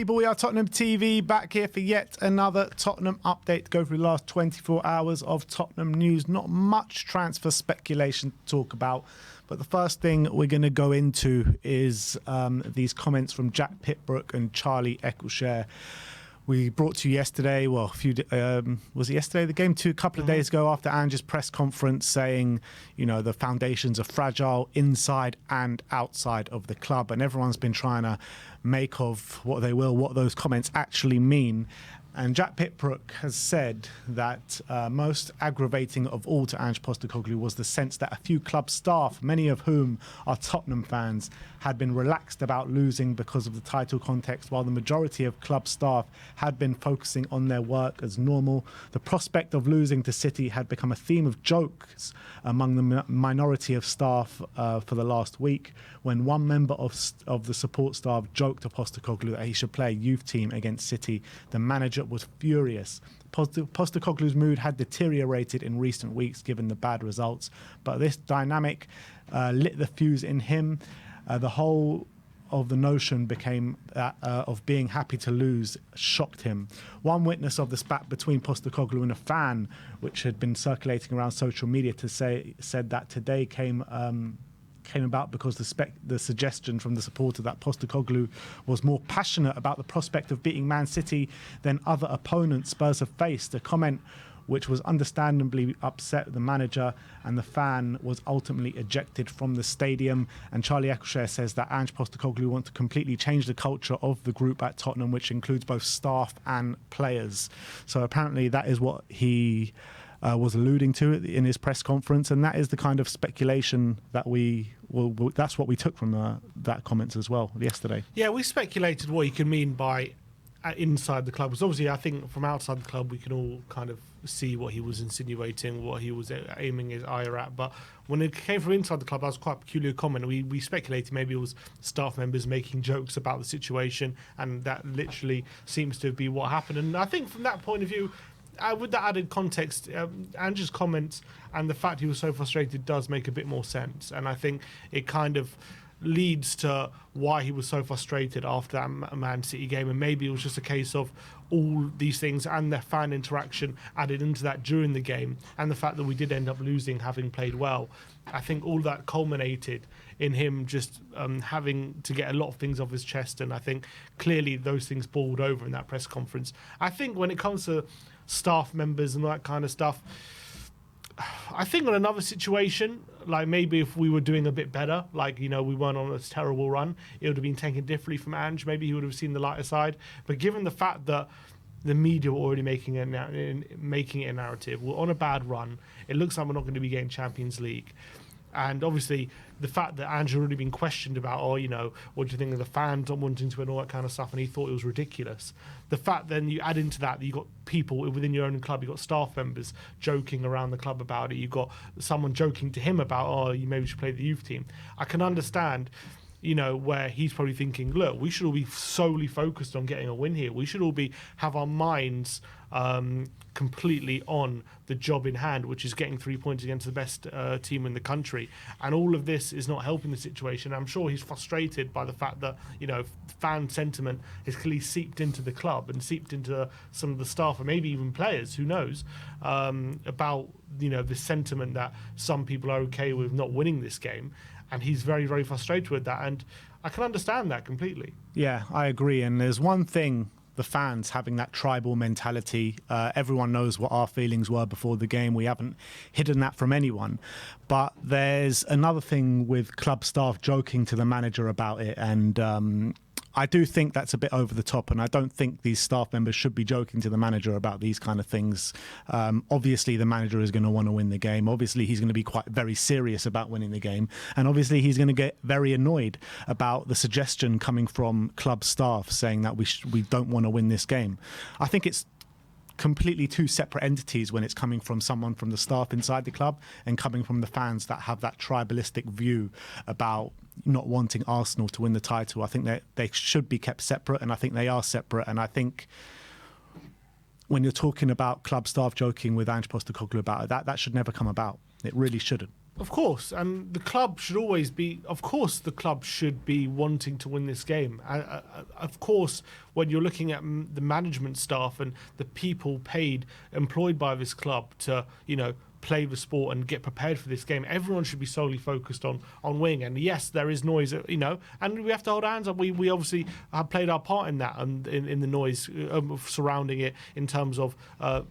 People, we are Tottenham TV, back here for yet another Tottenham update to go through the last 24 hours of Tottenham news. Not much transfer speculation to talk about, but the first thing we're going to go into is these comments from Jack Pitbrook and Charlie Eccleshare. We brought to you yesterday, well, was it yesterday, the game? A couple of days ago after Ange's press conference saying, you know, the foundations are fragile inside and outside of the club. And everyone's been trying to make of what they will, what those comments actually mean. And Jack Pitbrook has said that most aggravating of all to Ange Postecoglou was the sense that a few club staff, many of whom are Tottenham fans, had been relaxed about losing because of the title context, while the majority of club staff had been focusing on their work as normal. The prospect of losing to City had become a theme of jokes among the minority of staff for the last week, when one member of the support staff joked to Postecoglou that he should play a youth team against City. The manager was furious. Postecoglou's mood had deteriorated in recent weeks given the bad results, but this dynamic lit the fuse in him. The whole of the notion became that of being happy to lose shocked him. One witness of the spat between Postecoglou and a fan, which had been circulating around social media, said that today came about because the suggestion from the supporter that Postecoglou was more passionate about the prospect of beating Man City than other opponents Spurs have faced. A comment which was understandably upset the manager, and the fan was ultimately ejected from the stadium. And Charlie Eccleshare says that Ange Postecoglou wants to completely change the culture of the group at Tottenham, which includes both staff and players. So apparently that is what he was alluding to in his press conference, and that is the kind of speculation that that's what we took from that comments as well yesterday. Yeah, we speculated what he could mean by inside the club, because obviously I think from outside the club we can all kind of see what he was insinuating, what he was aiming his ire at, but when it came from inside the club, that was quite a peculiar comment. We speculated maybe it was staff members making jokes about the situation, and that literally seems to be what happened. And I think from that point of view, with that added context, Ange's comments and the fact he was so frustrated does make a bit more sense. And I think it kind of leads to why he was so frustrated after that Man City game. And maybe it was just a case of all these things and their fan interaction added into that during the game, and the fact that we did end up losing having played well. I think all that culminated in him just having to get a lot of things off his chest. And I think clearly those things boiled over in that press conference. I think when it comes to staff members and that kind of stuff, I think on another situation, like maybe if we were doing a bit better, like, you know, we weren't on a terrible run, it would have been taken differently from Ange. Maybe he would have seen the lighter side. But given the fact that the media were already making it a narrative, we're on a bad run, it looks like we're not going to be getting Champions League. And obviously the fact that Ange had already been questioned about, you know, what do you think of the fans not wanting to and all that kind of stuff, and he thought it was ridiculous. The fact then you add into that you got people within your own club, you've got staff members joking around the club about it, you've got someone joking to him about, you maybe should play the youth team. I can understand, you know, where he's probably thinking, look, we should all be solely focused on getting a win here. We should all have our minds completely on the job in hand, which is getting 3 points against the best team in the country. And all of this is not helping the situation. I'm sure he's frustrated by the fact that, you know, fan sentiment has clearly seeped into the club and seeped into some of the staff and maybe even players, who knows, about, you know, the sentiment that some people are okay with not winning this game. And he's very, very frustrated with that. And I can understand that completely. Yeah, I agree. And there's one thing, the fans having that tribal mentality. Everyone knows what our feelings were before the game. We haven't hidden that from anyone. But there's another thing with club staff joking to the manager about it. And I do think that's a bit over the top, and I don't think these staff members should be joking to the manager about these kind of things. Obviously, the manager is going to want to win the game. Obviously, he's going to be very serious about winning the game. And obviously, he's going to get very annoyed about the suggestion coming from club staff saying that we don't want to win this game. I think it's completely two separate entities when it's coming from someone from the staff inside the club and coming from the fans that have that tribalistic view about not wanting Arsenal to win the title. I think they should be kept separate, and I think they are separate. And I think when you're talking about club staff joking with Ange Postecoglou about it, that should never come about. It really shouldn't. Of course, and the club should always be. Of course, the club should be wanting to win this game. Of course, when you're looking at the management staff and the people paid, employed by this club to, play the sport and get prepared for this game, everyone should be solely focused on winning. And yes, there is noise, and we have to hold our hands up. We obviously have played our part in that and in the noise surrounding it in terms of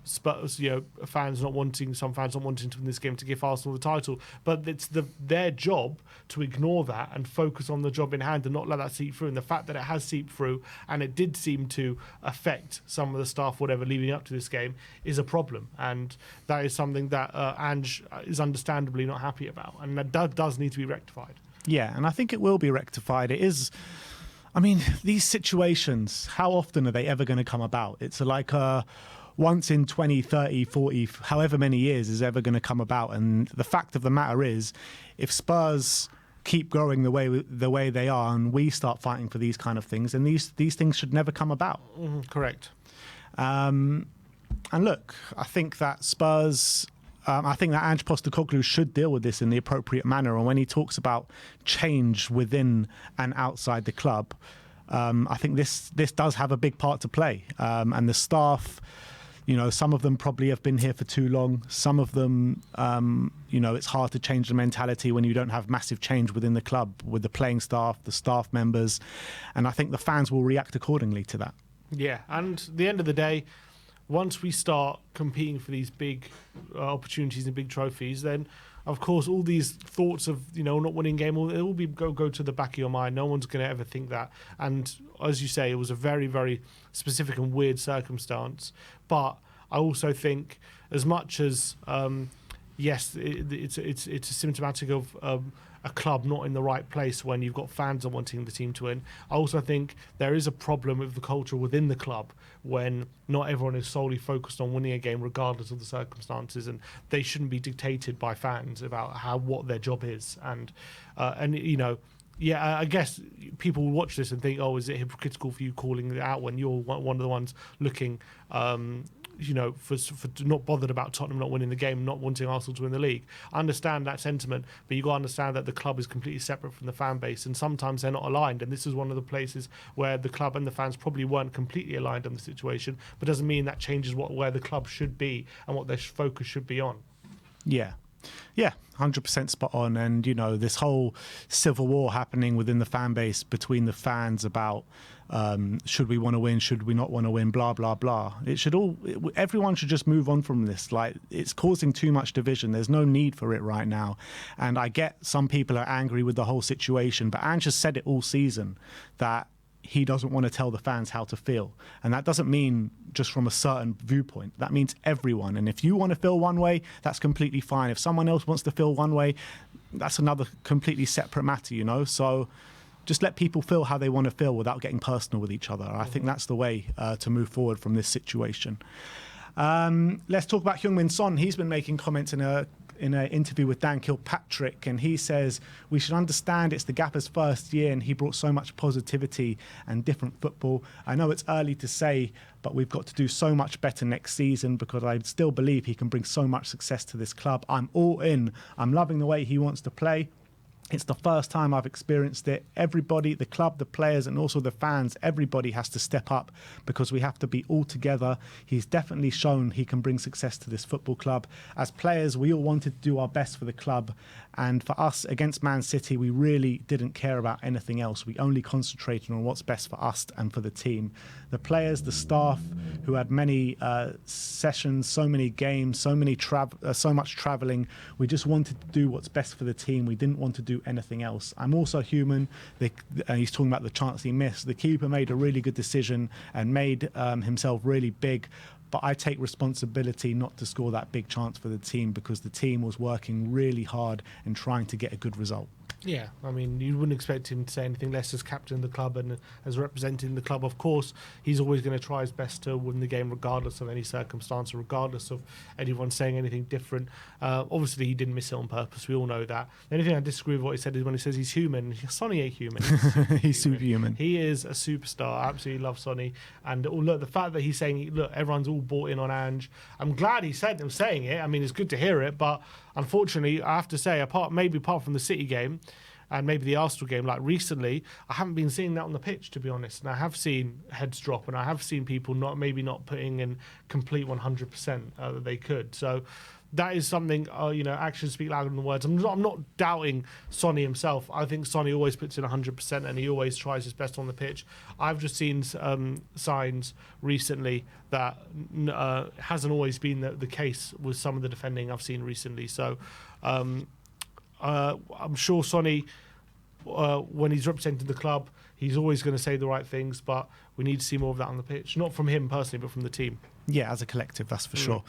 Spurs, fans not wanting, some fans not wanting to win this game to give Arsenal the title. But it's their job to ignore that and focus on the job in hand and not let that seep through. And the fact that it has seeped through and it did seem to affect some of the staff, whatever, leading up to this game, is a problem. And that is something that Ange is understandably not happy about, and that does need to be rectified. Yeah, and I think it will be rectified. It is, these situations, how often are they ever going to come about? It's like once in 20, 30, 40, however many years is ever going to come about. And the fact of the matter is, if Spurs keep growing the way they are and we start fighting for these kind of things, then these things should never come about. Correct. And look, I think that Spurs... I think that Ange Postecoglou should deal with this in the appropriate manner. And when he talks about change within and outside the club, I think this does have a big part to play. And the staff, some of them probably have been here for too long. Some of them, it's hard to change the mentality when you don't have massive change within the club with the playing staff, the staff members. And I think the fans will react accordingly to that. Yeah, and at the end of the day, once we start competing for these big opportunities and big trophies, then of course all these thoughts of not winning game it will be go to the back of your mind. No one's going to ever think that. And as you say, it was a very, very specific and weird circumstance. But I also think, as much as yes, it's symptomatic of a club not in the right place when you've got fans are wanting the team to win. I also think there is a problem with the culture within the club when not everyone is solely focused on winning a game regardless of the circumstances, and they shouldn't be dictated by fans about what their job is. And I guess people will watch this and think, oh, is it hypocritical for you calling it out when you're one of the ones looking for not bothered about Tottenham not winning the game, not wanting Arsenal to win the league. I understand that sentiment, but you got to understand that the club is completely separate from the fan base, and sometimes they're not aligned. And this is one of the places where the club and the fans probably weren't completely aligned on the situation, but doesn't mean that changes where the club should be and what their focus should be on. Yeah. Yeah, 100% spot on. And, this whole civil war happening within the fan base between the fans about should we want to win, should we not want to win, blah, blah, blah. Everyone should just move on from this. Like, it's causing too much division. There's no need for it right now. And I get some people are angry with the whole situation, but Ange has said it all season that he doesn't want to tell the fans how to feel. And that doesn't mean just from a certain viewpoint. That means everyone. And if you want to feel one way, that's completely fine. If someone else wants to feel one way, that's another completely separate matter, So just let people feel how they want to feel without getting personal with each other. I think that's the way to move forward from this situation. Let's talk about Heung-min Son. He's been making comments in an interview with Dan Kilpatrick, and he says we should understand it's the Gaffer's first year and he brought so much positivity and different football. I know it's early to say, but we've got to do so much better next season because I still believe he can bring so much success to this club. I'm all in. I'm loving the way he wants to play. It's the first time I've experienced it. Everybody, the club, the players, and also the fans, everybody has to step up because we have to be all together. He's definitely shown he can bring success to this football club. As players, we all wanted to do our best for the club. And for us against Man City, we really didn't care about anything else. We only concentrated on what's best for us and for the team. The players, the staff, who had many sessions, so many games, so much travelling. We just wanted to do what's best for the team. We didn't want to do anything else. I'm also human. He's talking about the chance he missed. The keeper made a really good decision and made himself really big. But I take responsibility not to score that big chance for the team because the team was working really hard and trying to get a good result. Yeah, I mean, you wouldn't expect him to say anything less as captain of the club and as representing the club. Of course, he's always going to try his best to win the game regardless of any circumstance, or regardless of anyone saying anything different. Obviously, he didn't miss it on purpose. We all know that. The only thing I disagree with what he said is when he says he's human. Sonny ain't human. He's superhuman. He is a superstar. I absolutely love Sonny. And look, the fact that he's saying, look, everyone's all bought in on Ange. I'm glad he's saying it. I mean, it's good to hear it, but unfortunately, I have to say, apart from the City game and maybe the Arsenal game, like recently, I haven't been seeing that on the pitch, to be honest. And I have seen heads drop, and I have seen people not putting in complete 100% that they could. So that is something, actions speak louder than words. I'm not doubting Sonny himself. I think Sonny always puts in 100% and he always tries his best on the pitch. I've just seen signs recently that hasn't always been the case with some of the defending I've seen recently. So I'm sure Sonny, when he's representing the club, he's always going to say the right things, but we need to see more of that on the pitch. Not from him personally, but from the team. Yeah, as a collective, that's for sure.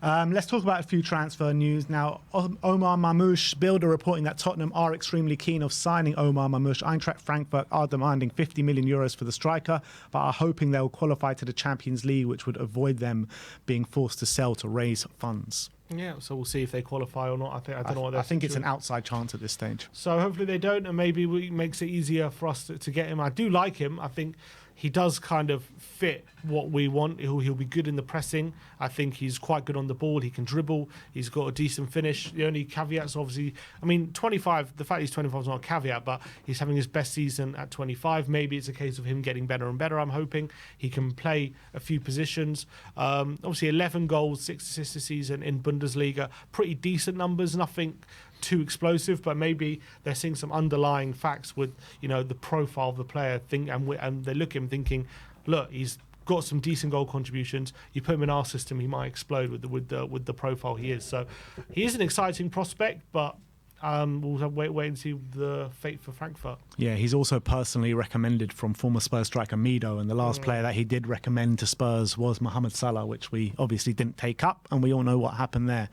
Let's talk about a few transfer news. Now, Omar Marmoush, Bild are reporting that Tottenham are extremely keen of signing Omar Marmoush. Eintracht Frankfurt are demanding 50 million euros for the striker, but are hoping they'll qualify to the Champions League, which would avoid them being forced to sell to raise funds. Yeah, so we'll see if they qualify or not. I don't know what I think it's an outside chance at this stage. So hopefully they don't, and maybe it makes it easier for us to get him. I do like him. I think he does kind of fit what we want. He'll be good in the pressing. I think he's quite good on the ball. He can dribble. He's got a decent finish. The only caveat's obviously, I mean, 25, the fact he's 25 is not a caveat, but he's having his best season at 25. Maybe it's a case of him getting better and better, I'm hoping. He can play a few positions. Obviously, 11 goals, 6 assists this season in Bundesliga. Pretty decent numbers, nothing too explosive, but maybe they're seeing some underlying facts with the profile of the player and they look at him thinking, look, he's got some decent goal contributions. You put him in our system, he might explode with the profile he is. So he is an exciting prospect, but we'll have wait and see the fate for Frankfurt. Yeah, he's also personally recommended from former Spurs striker Mido, and the last player that he did recommend to Spurs was Mohamed Salah, which we obviously didn't take up, and we all know what happened there.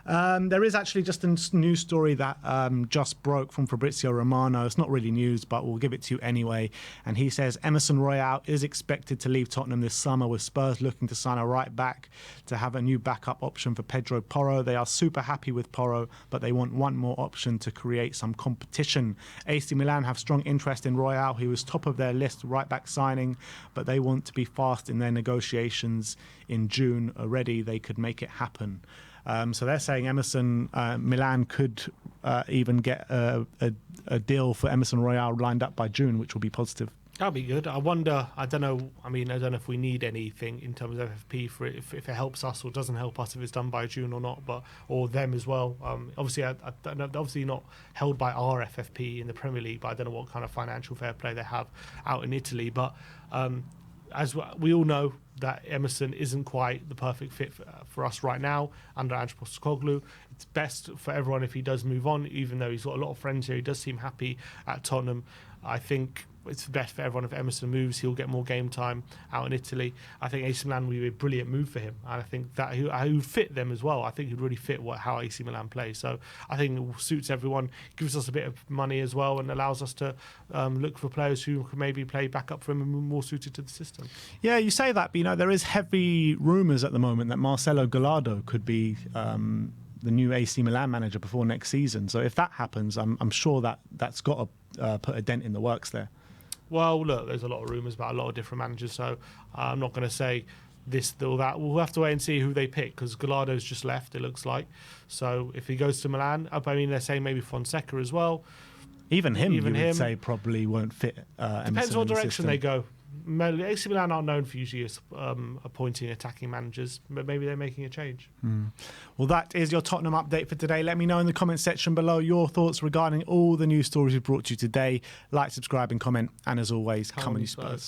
There is actually just a news story that just broke from Fabrizio Romano. It's not really news, but we'll give it to you anyway. And he says Emerson Royal is expected to leave Tottenham this summer, with Spurs looking to sign a right back to have a new backup option for Pedro Porro. They are super happy with Porro, but they want one more option to create some competition. AC Milan have strong interest in Royal. He was top of their list right back signing, but they want to be fast in their negotiations. In June already, they could make it happen. So they're saying Milan could even get a deal for Emerson Royal lined up by June, which will be positive. That'd be good. I don't know if we need anything in terms of FFP for it, if it helps us or doesn't help us, if it's done by June or not, or them as well. Obviously, I don't know, obviously not held by our FFP in the Premier League, but I don't know what kind of financial fair play they have out in Italy. But as we all know, that Emerson isn't quite the perfect fit for us right now under Ange Postecoglou. It's best for everyone if he does move on, even though he's got a lot of friends here. He does seem happy at Tottenham. I think it's best for everyone if Emerson moves. He'll get more game time out in Italy. I think AC Milan would be a brilliant move for him, and I think that he would fit them as well. I think he'd really fit how AC Milan play. So I think it suits everyone, gives us a bit of money as well, and allows us to look for players who can maybe play back up for him and be more suited to the system. Yeah, you say that, but there is heavy rumours at the moment that Marcelo Gallardo could be the new AC Milan manager before next season. So if that happens, I'm sure that's got to put a dent in the works there. Well, look, there's a lot of rumours about a lot of different managers, so I'm not going to say this or that. We'll have to wait and see who they pick, because Gallardo's just left, it looks like. So if he goes to Milan, they're saying maybe Fonseca as well. Even him, you would say probably won't fit. Depends what direction they go. AC Milan aren't known for usually appointing attacking managers, but maybe they're making a change. Well, that is your Tottenham update for today. Let me know in the comment section below your thoughts regarding all the news stories we brought you today. Like, subscribe and comment, and as always, come on you Spurs.